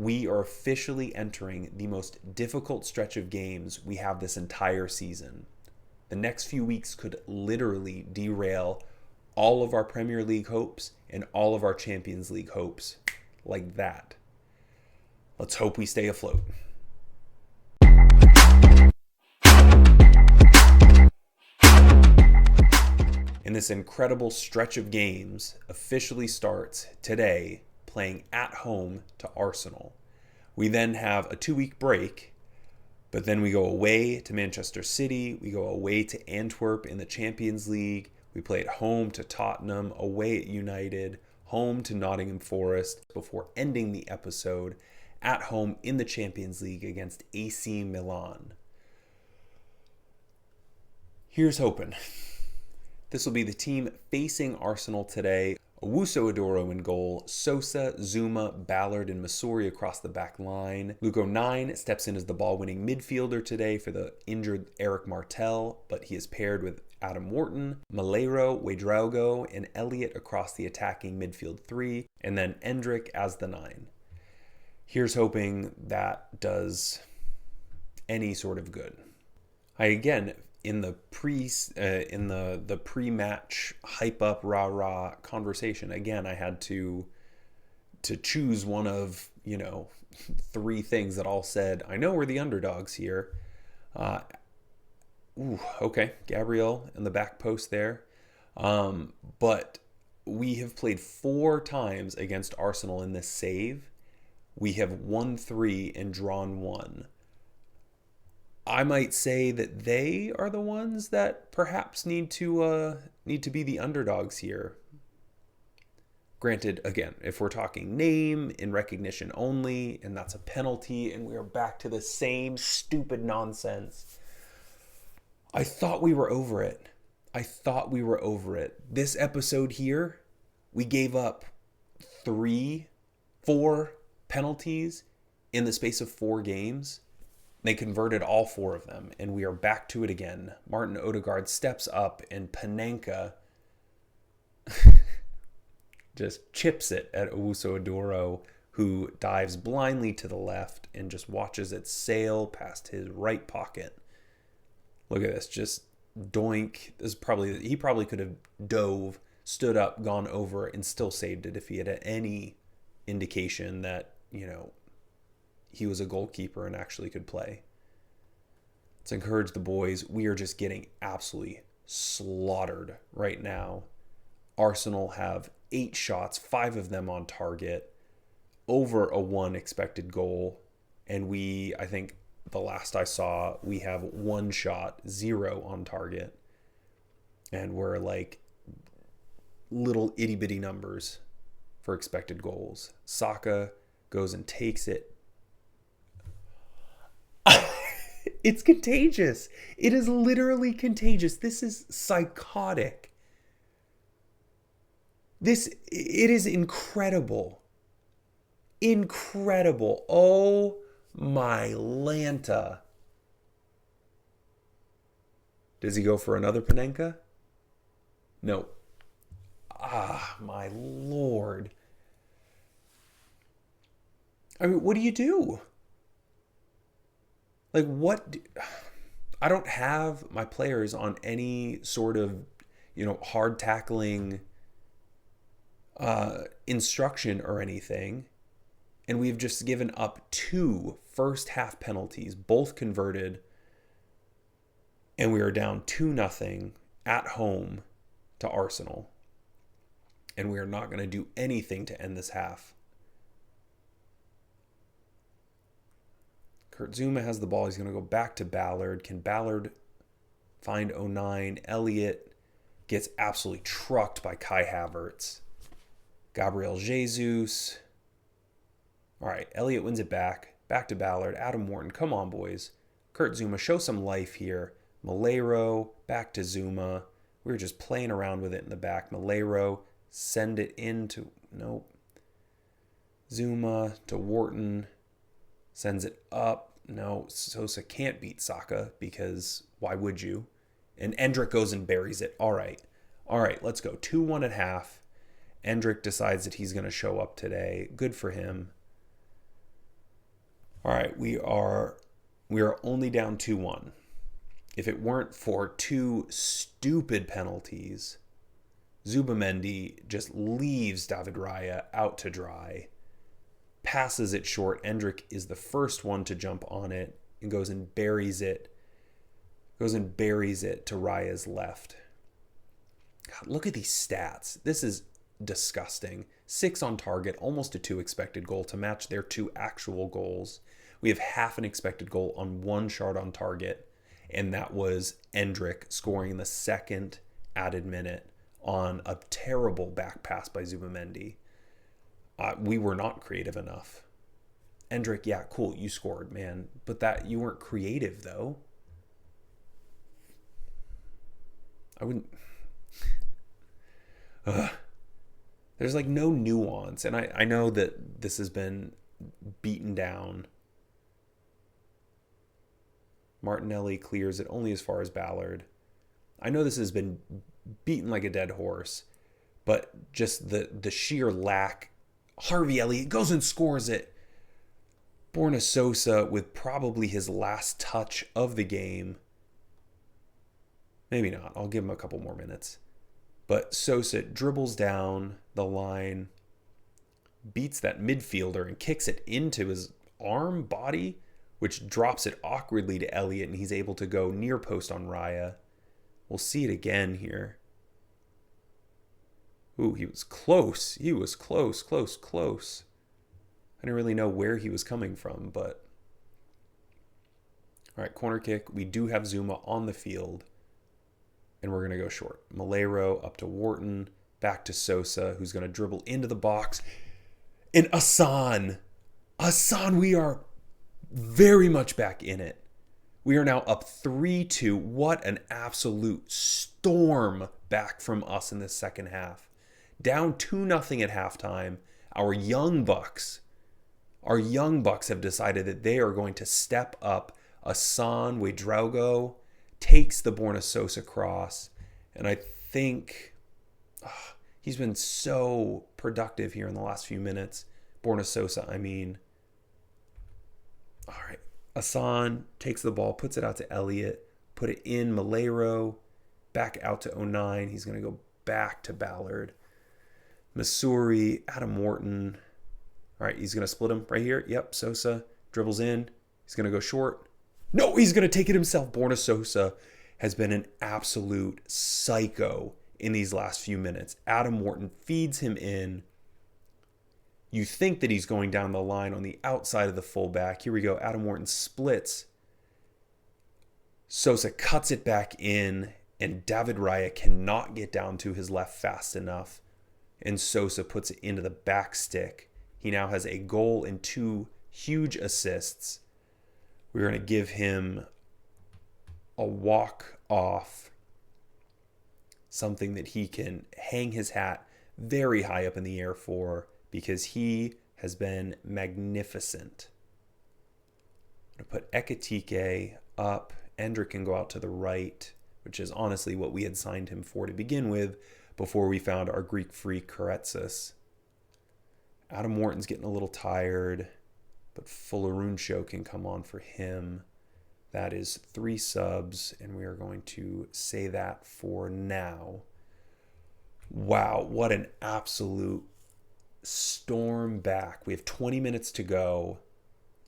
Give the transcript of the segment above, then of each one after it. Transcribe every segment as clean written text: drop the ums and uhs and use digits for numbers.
we are officially entering the most difficult stretch of games we have this entire season. The next few weeks could literally derail all of our Premier League hopes and all of our Champions League hopes like that. Let's hope we stay afloat. And this incredible stretch of games officially starts today, playing at home to Arsenal. We then have a 2-week break, but then we go away to Manchester City, we go away to Antwerp in the Champions League, we play at home to Tottenham, away at United, home to Nottingham Forest, before ending the episode at home in the Champions League against A.C. Milan. Here's hoping. This will be the team facing Arsenal today. Owusu-Adoro in goal, Sosa, Zuma, Ballard, and Masuri across the back line. Luke 9 steps in as the ball-winning midfielder today for the injured Eric Martel, but he is paired with Adam Wharton, Malero, Ouedraogo, and Elliott across the attacking midfield 3, and then Endrick as the 9. Here's hoping that does any sort of good. In the pre-match hype up rah conversation, again, I had to choose one of 3 things that all said I know we're the underdogs here. Okay, Gabriel in the back post there, but we have played 4 times against Arsenal in this save. We have won 3 and drawn 1. I might say that they are the ones that perhaps need to be the underdogs here. Granted, again, if we're talking name and recognition only, and that's a penalty, and we are back to the same stupid nonsense. I thought we were over it. This episode here, we gave up 4 penalties in the space of 4 games. They converted all 4 of them, and we are back to it again. Martin Odegaard steps up, and Panenka just chips it at Owusu-Adoro, who dives blindly to the left and just watches it sail past his right pocket. Look at this, just doink. He probably could have dove, stood up, gone over, and still saved it if he had any indication that, he was a goalkeeper and actually could play. Let's encourage the boys. We are just getting absolutely slaughtered right now. Arsenal have 8 shots, 5 of them on target, over a 1 expected goal. And I think the last I saw, we have 1 shot, 0 on target. And we're like little itty bitty numbers for expected goals. Saka goes and takes it. It's contagious. It is literally contagious. This is psychotic. It is incredible. Incredible. Oh my Lanta. Does he go for another Panenka? No. Ah, my Lord. I mean, what do you do? Like, I don't have my players on any sort of, hard tackling instruction or anything. And we've just given up 2 first half penalties, both converted. And we are down 2-0 at home to Arsenal. And we are not going to do anything to end this half. Kurt Zuma has the ball. He's going to go back to Ballard. Can Ballard find 09? Elliott gets absolutely trucked by Kai Havertz. Gabriel Jesus. All right, Elliott wins it back. Back to Ballard. Adam Wharton. Come on, boys. Kurt Zuma, show some life here. Malero, back to Zuma. We were just playing around with it in the back. Malero, send it into... Nope. Zuma to Wharton. Sends it up. No, Sosa can't beat Saka because why would you? And Endrick goes and buries it. All right, let's go. 2-1 at half. Endrick decides that he's going to show up today. Good for him. All right, we are only down 2-1. If it weren't for two stupid penalties, Zubamendi just leaves David Raya out to dry, passes it short. Endrick is the first one to jump on it and goes and buries it to Raya's left. God, look at these stats. This is disgusting. 6 on target, almost a 2 expected goal to match their 2 actual goals. We have half an expected goal on 1 shot on target, and that was Endrick scoring in the second added minute on a terrible back pass by Zubamendi. We were not creative enough. Endrick, yeah, cool, you scored, man. But that you weren't creative, though. I wouldn't... There's like no nuance. And I know that this has been beaten down. Martinelli clears it only as far as Ballard. I know this has been beaten like a dead horse, but just the sheer lack. Harvey Elliott goes and scores it. Borna Sosa with probably his last touch of the game. Maybe not. I'll give him a couple more minutes. But Sosa dribbles down the line, beats that midfielder and kicks it into his body, which drops it awkwardly to Elliott, and he's able to go near post on Raya. We'll see it again here. Ooh, he was close. He was close. I didn't really know where he was coming from, but... All right, corner kick. We do have Zuma on the field, and we're going to go short. Malero up to Wharton, back to Sosa, who's going to dribble into the box. And Hassan, we are very much back in it. We are now up 3-2. What an absolute storm back from us in the second half. Down 2-0 at halftime. Our young bucks have decided that they are going to step up. Hassan Ouedraogo takes the Borna Sosa cross. And I think he's been so productive here in the last few minutes. Borna Sosa, I mean. All right. Hassan takes the ball, puts it out to Elliott, put it in Malero, back out to 09. He's going to go back to Ballard. Missouri, Adam Wharton. All right, he's going to split him right here. Yep, Sosa dribbles in. He's going to go short. No, he's going to take it himself. Borna Sosa has been an absolute psycho in these last few minutes. Adam Wharton feeds him in. You think that he's going down the line on the outside of the fullback. Here we go. Adam Wharton splits. Sosa cuts it back in, and David Raya cannot get down to his left fast enough. And Sosa puts it into the back stick. He now has a goal and 2 huge assists. We're going to give him a walk-off, something that he can hang his hat very high up in the air for, because he has been magnificent. I'm going to put Ekitike up. Endrick can go out to the right, which is honestly what we had signed him for to begin with before we found our Greek freak Karetsis. Adam Wharton's getting a little tired, but Fularuncho can come on for him. That is 3 subs, and we are going to say that for now. Wow, what an absolute storm back. We have 20 minutes to go.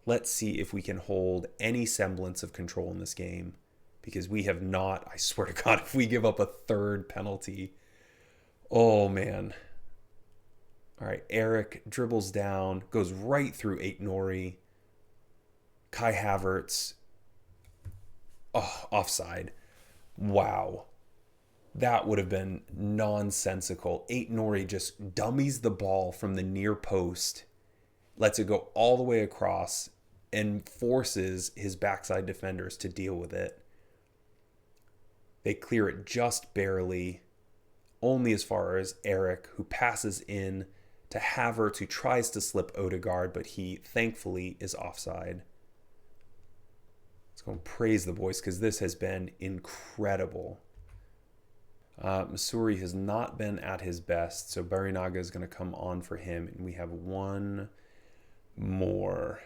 Let's see if we can hold any semblance of control in this game, because we have not. I swear to God, if we give up a third penalty, oh man. All right, Eric dribbles down, goes right through Aït-Nouri. Kai Havertz, offside. Wow. That would have been nonsensical. Aït-Nouri just dummies the ball from the near post, lets it go all the way across, and forces his backside defenders to deal with it. They clear it just barely, only as far as Eric, who passes in to Havertz, who tries to slip Odegaard, but he thankfully is offside. Let's go and praise the boys, because this has been incredible. Missouri has not been at his best, so Barinaga is going to come on for him, and we have one more.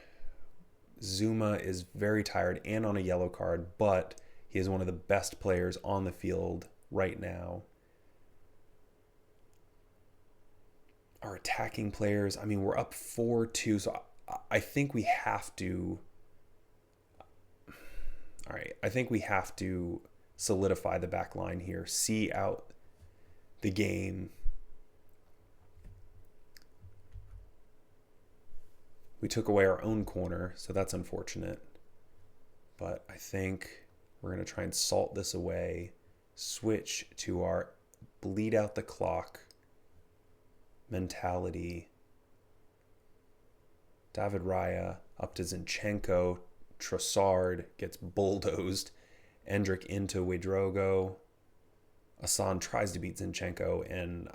Zuma is very tired and on a yellow card, but he is one of the best players on the field right now. Our attacking players, I mean, we're up 4-2, so I think we have to. All right, I think we have to solidify the back line here, see out the game. We took away our own corner, so that's unfortunate. But I think we're going to try and salt this away, switch to our bleed out the clock mentality. David Raya up to Zinchenko. Trossard gets bulldozed. Endrick into Wedrogo. Asan tries to beat Zinchenko and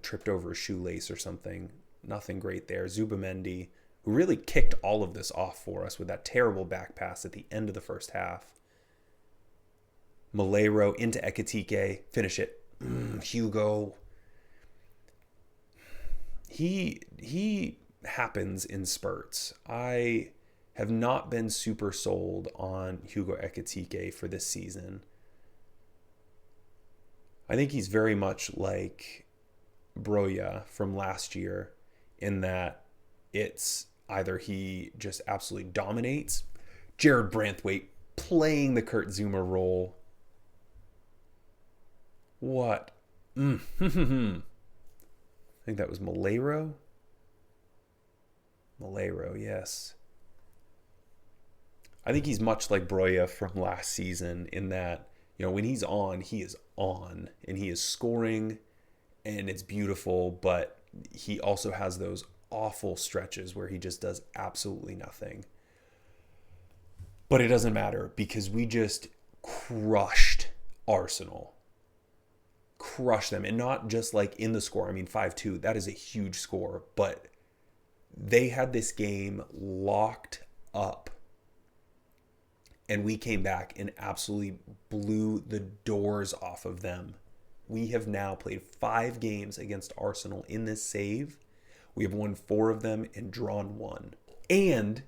tripped over a shoelace or something. Nothing great there. Zubamendi, who really kicked all of this off for us with that terrible back pass at the end of the first half. Malero into Ekitike. Finish it. Hugo. He happens in spurts. I have not been super sold on Hugo Ekitike for this season. I think he's very much like Broya from last year in that it's either he just absolutely dominates, Jared Branthwaite playing the Kurt Zuma role. What? I think that was Malero. Malero, yes. I think he's much like Broya from last season in that, when he's on, he is on and he is scoring and it's beautiful, but he also has those awful stretches where he just does absolutely nothing. But it doesn't matter because we just crushed Arsenal. Crushed them. And not just like in the score. I mean, 5-2, that is a huge score. But they had this game locked up. And we came back and absolutely blew the doors off of them. We have now played 5 games against Arsenal in this save. We have won 4 of them and drawn 1. And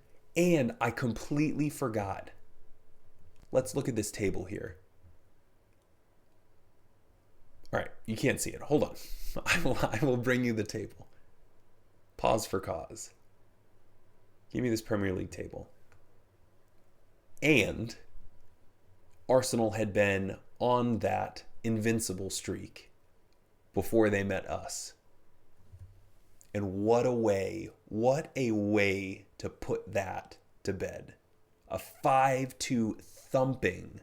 I completely forgot. Let's look at this table here. All right, you can't see it. Hold on. I will bring you the table. Pause for cause. Give me this Premier League table. And Arsenal had been on that invincible streak before they met us. And what a way to put that to bed. A 5-2 thumping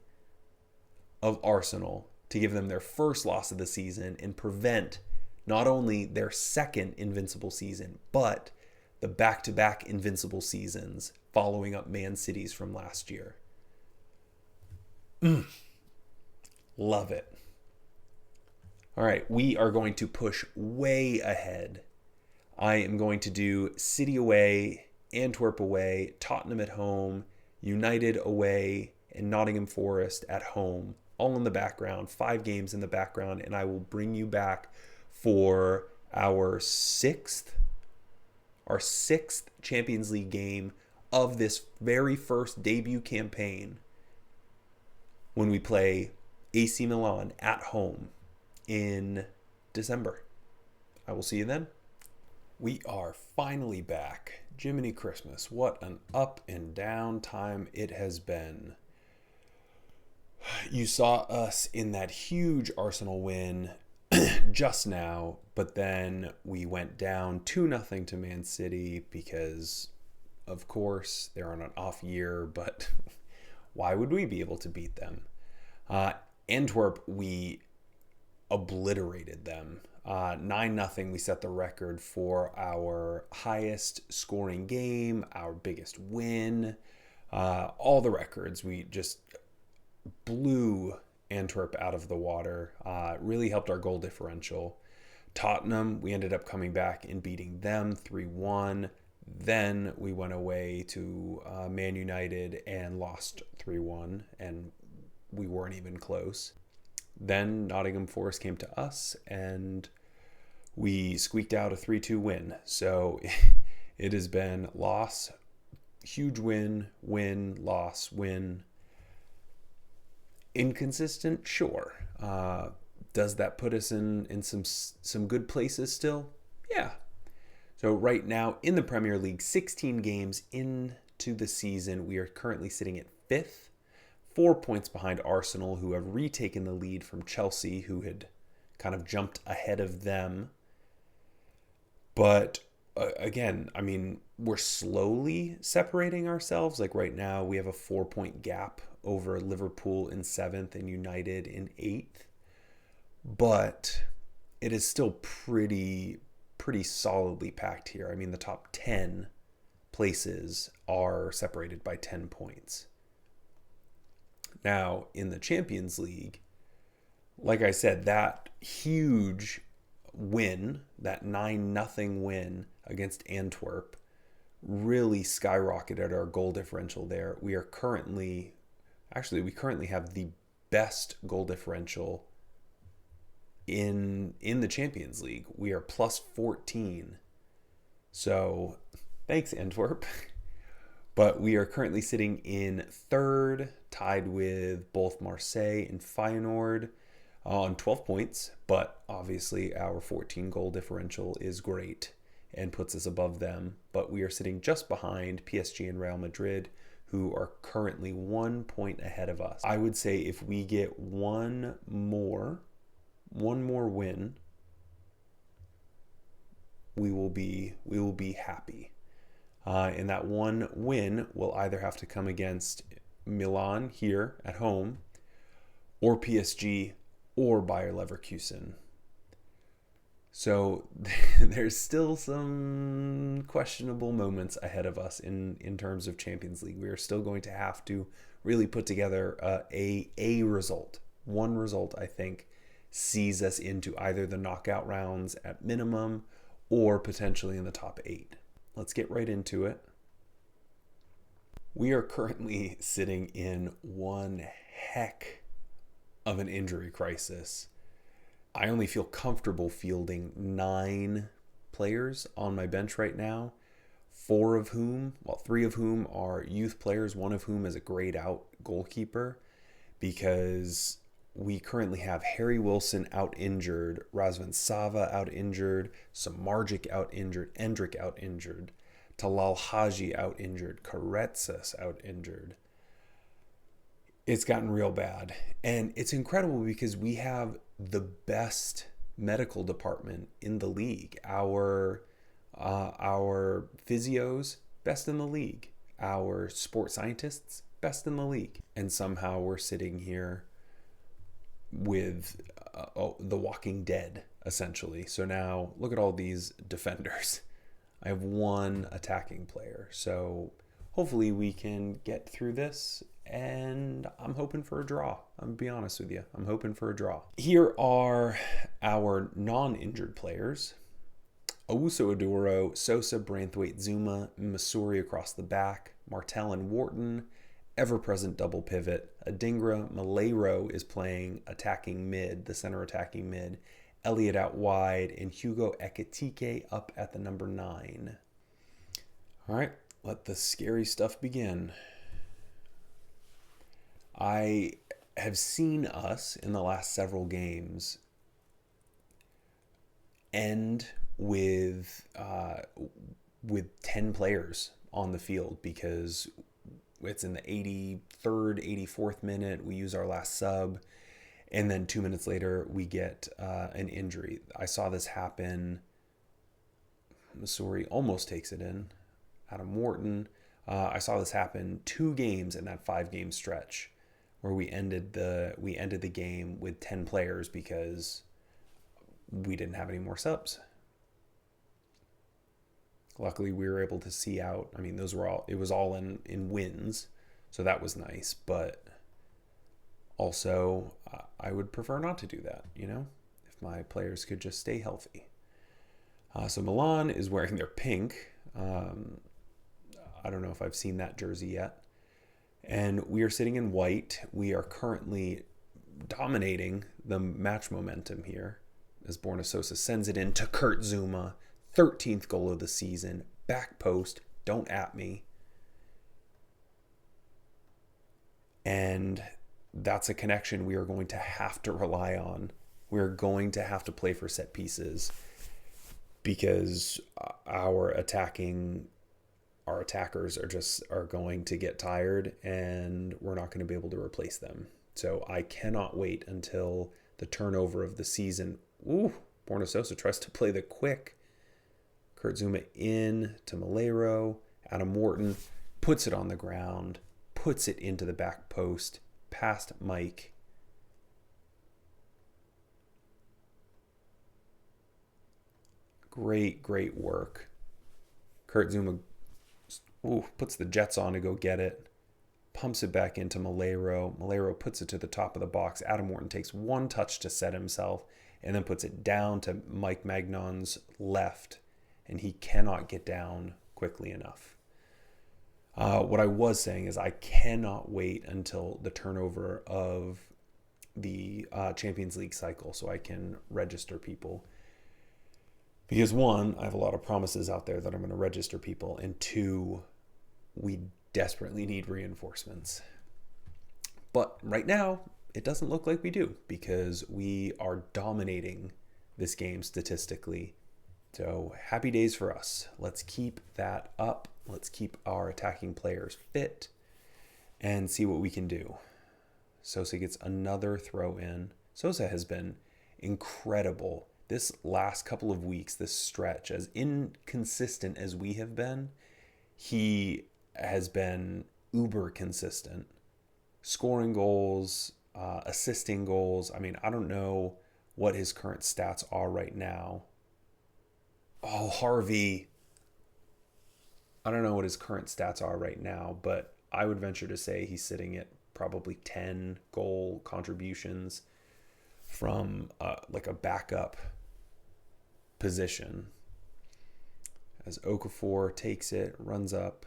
of Arsenal to give them their first loss of the season and prevent not only their second invincible season, but the back-to-back invincible seasons following up Man City's from last year. Love it. All right, we are going to push way ahead. I am going to do City away, Antwerp away, Tottenham at home, United away, and Nottingham Forest at home, all in the background, 5 games in the background, and I will bring you back for our sixth Champions League game of this very first debut campaign when we play AC Milan at home in December. I will see you then. We are finally back. Jiminy Christmas. What an up and down time it has been. You saw us in that huge Arsenal win just now, but then we went down 2-0 to Man City because, of course, they're on an off year, but why would we be able to beat them? Antwerp, we obliterated them. 9-0, we set the record for our highest scoring game, our biggest win, all the records. We just blew Antwerp out of the water. Really helped our goal differential. Tottenham, we ended up coming back and beating them 3-1. Then we went away to Man United and lost 3-1, and we weren't even close. Then Nottingham Forest came to us, and we squeaked out a 3-2 win. So it has been loss, huge win, loss, win. Inconsistent, sure. Does that put us in some good places still? Yeah. So right now in the Premier League, 16 games into the season, we are currently sitting at 5th, 4 points behind Arsenal, who have retaken the lead from Chelsea, who had kind of jumped ahead of them. But again, I mean, we're slowly separating ourselves. Like right now, we have a 4-point gap over Liverpool in 7th and United in 8th. But it is still pretty solidly packed here. I mean, the top 10 places are separated by 10 points. Now, in the Champions League, like I said, that huge win, that 9-0 win against Antwerp, really skyrocketed our goal differential there. We currently have the best goal differential in the Champions League. We are plus 14. So thanks, Antwerp. But we are currently sitting in 3rd, tied with both Marseille and Feyenoord on 12 points. But obviously our 14 goal differential is great and puts us above them. But we are sitting just behind PSG and Real Madrid, who are currently 1 point ahead of us. I would say if we get one more win, we will be happy. And that one win will either have to come against Milan here at home, or PSG, or Bayer Leverkusen. So there's still some questionable moments ahead of us in terms of Champions League. We are still going to have to really put together a result. One result, I think, sees us into either the knockout rounds at minimum or potentially in the top 8. Let's get right into it. We are currently sitting in one heck of an injury crisis. I only feel comfortable fielding 9 players on my bench right now, 3 of whom are youth players, one of whom is a grayed out goalkeeper, because we currently have Harry Wilson out injured, Razvan Sava out injured, Samardzic out injured, Endrick out injured, Talal Haji out injured, Karetsas out injured. It's gotten real bad. And it's incredible because we have the best medical department in the league. Our physios, best in the league. Our sports scientists, best in the league. And somehow we're sitting here with The Walking Dead, essentially. So now look at all these defenders. I have 1 attacking player. So hopefully we can get through this, and I'm hoping for a draw. I'm gonna be honest with you. I'm hoping for a draw. Here are our non-injured players. Owusu-Oduro, Sosa, Branthwaite, Zuma, Masuri across the back, Martel and Wharton, ever-present double pivot. Adingra Malero is playing attacking mid, the center attacking mid. Elliott out wide, and Hugo Ekitike up at the number 9. All right, let the scary stuff begin. I have seen us in the last several games end with 10 players on the field, because it's in the 83rd, 84th minute. We use our last sub, and then 2 minutes later we get an injury. I saw this happen. Missouri almost takes it in. Adam Wharton. I saw this happen 2 games in that 5-game stretch, where we ended the game with 10 players because we didn't have any more subs. Luckily, we were able to see out. I mean, it was all in wins, so that was nice. But also, I would prefer not to do that, if my players could just stay healthy. So Milan is wearing their pink. I don't know if I've seen that jersey yet. And we are sitting in white. We are currently dominating the match momentum here, as Borna Sosa sends it in to Kurt Zuma. 13th goal of the season. Back post. Don't at me. And that's a connection we are going to have to rely on. We're going to have to play for set pieces because our attackers are going to get tired, and we're not going to be able to replace them. So I cannot wait until the turnover of the season. Ooh, Borna Sosa tries to play the quick. Kurt Zouma in to Malero. Adam Wharton puts it on the ground, puts it into the back post, past Mike. Great work. Kurt Zouma puts the Jets on to go get it. Pumps it back into Malero. Malero puts it to the top of the box. Adam Wharton takes one touch to set himself and then puts it down to Mike Magnon's left, and he cannot get down quickly enough. What I was saying is I cannot wait until the turnover of the Champions League cycle so I can register people. Because one, I have a lot of promises out there that I'm going to register people, and two, we desperately need reinforcements. But right now, it doesn't look like we do because we are dominating this game statistically. So happy days for us. Let's keep that up. Let's keep our attacking players fit and see what we can do. Sosa gets another throw in. Sosa has been incredible this last couple of weeks, this stretch. As inconsistent as we have been, he has been uber consistent. Scoring goals, assisting goals. I mean, I don't know what his current stats are right now. Oh, Harvey. I don't know what his current stats are right now, but I would venture to say he's sitting at probably 10 goal contributions from like a backup position. As Okafor takes it, runs up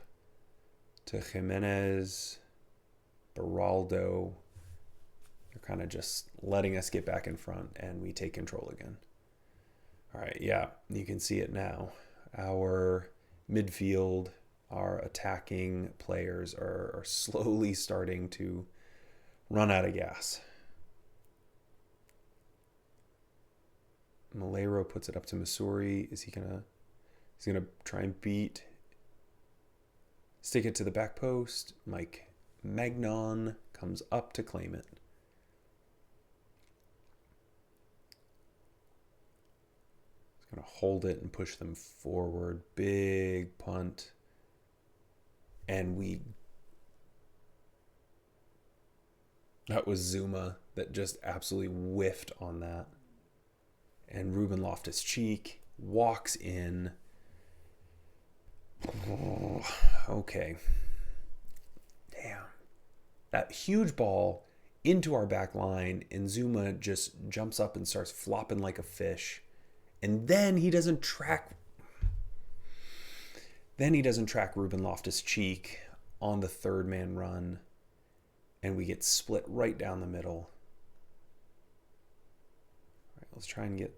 to Jimenez, Beraldo. They're kind of just letting us get back in front, and we take control again. All right, yeah, you can see it now. Our midfield, our attacking players are slowly starting to run out of gas. Malero puts it up to Missouri. He's gonna try and stick it to the back post. Mike Magnon comes up to claim it. He's gonna hold it and push them forward. Big punt. And that was Zouma that just absolutely whiffed on that. And Ruben Loftus-Cheek walks in. Oh, okay. Damn. That huge ball into our back line, and Zouma just jumps up and starts flopping like a fish. And then he doesn't track Ruben Loftus-Cheek on the third man run, and we get split right down the middle. All right, let's try and get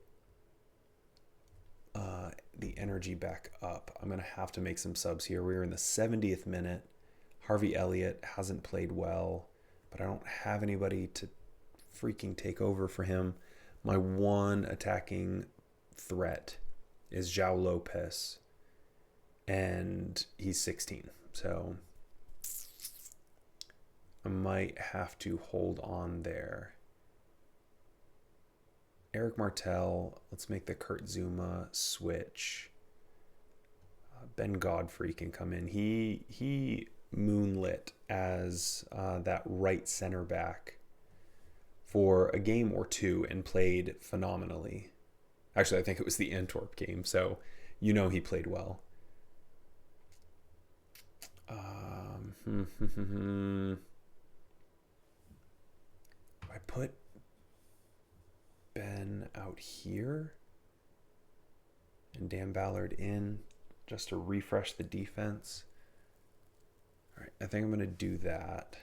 the energy back up. I'm going to have to make some subs here. We're in the 70th minute. Harvey Elliott hasn't played well, but I don't have anybody to freaking take over for him. My one attacking threat is João Lopez, and he's 16. So I might have to hold on there. Eric Martel, let's make the Kurt Zouma switch. Ben Godfrey can come in. He moonlit as that right center back for a game or two and played phenomenally. Actually, I think it was the Antwerp game, so he played well. I put Ben out here and Dan Ballard in just to refresh the defense. All right, I think I'm going to do that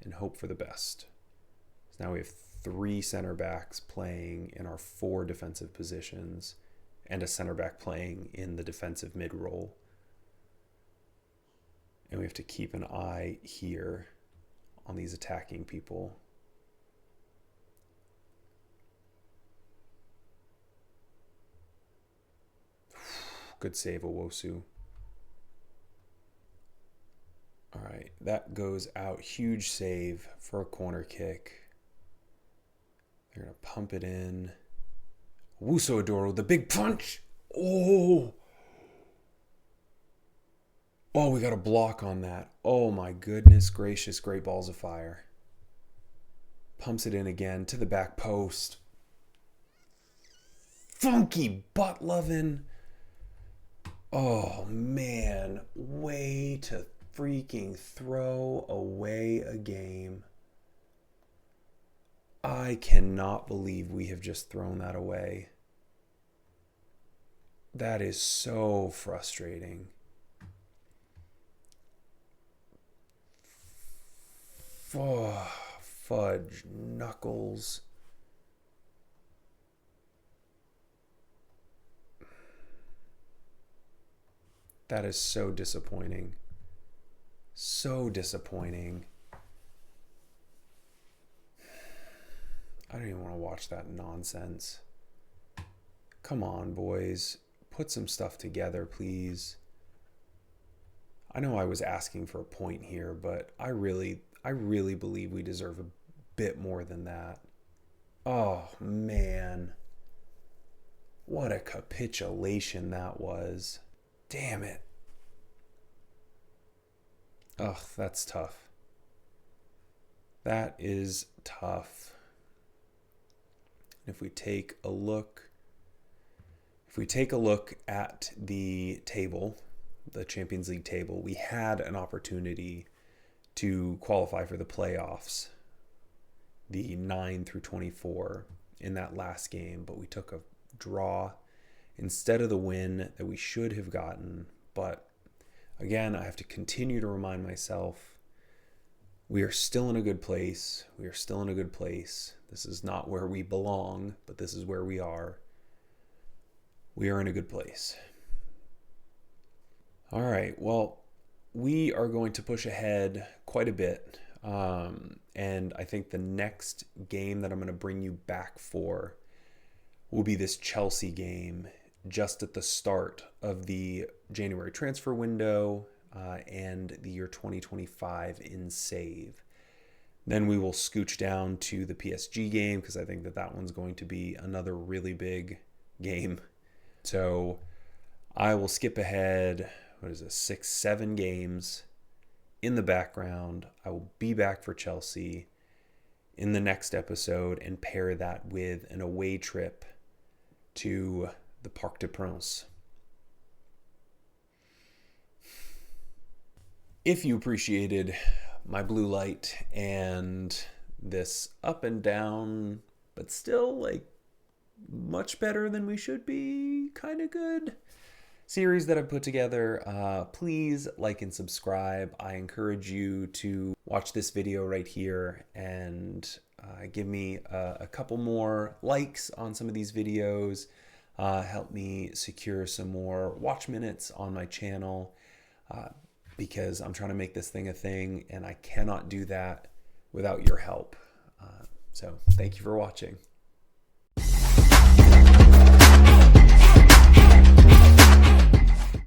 and hope for the best. So now we have 3 center backs playing in our 4 defensive positions and a center back playing in the defensive mid role. And we have to keep an eye here on these attacking people. Good save, Owosu. All right, that goes out. Huge save for a corner kick. They're going to pump it in. Owusu Adoro, the big punch. Oh, we got a block on that. Oh my goodness gracious, great balls of fire. Pumps it in again to the back post. Funky butt loving. Oh man, way to freaking throw away a game. I cannot believe we have just thrown that away. That is so frustrating. Oh, fudge knuckles. That is so disappointing. So disappointing. I don't even want to watch that nonsense. Come on, boys. Put some stuff together, please. I know I was asking for a point here, but I really believe we deserve a bit more than that. Oh, man. What a capitulation that was. Damn it. Ugh, that's tough. That is tough. If we take a look at the table, the Champions League table, we had an opportunity to qualify for the playoffs, the 9 through 24 in that last game, but we took a draw instead of the win that we should have gotten. But again, I have to continue to remind myself, we are still in a good place. We are still in a good place. This is not where we belong, but this is where we are. We are in a good place. All right, well, we are going to push ahead quite a bit. And I think the next game that I'm going to bring you back for will be this Chelsea game just at the start of the January transfer window and the year 2025 in save. Then we will scooch down to the PSG game because I think that one's going to be another really big game. So I will skip ahead, 6, 7 games in the background. I will be back for Chelsea in the next episode and pair that with an away trip to the Parc des Princes. If you appreciated my blue light and this up and down, but still like much better than we should be, kind of good series that I've put together, please like and subscribe. I encourage you to watch this video right here and give me a couple more likes on some of these videos. Help me secure some more watch minutes on my channel because I'm trying to make this thing a thing and I cannot do that without your help. So thank you for watching.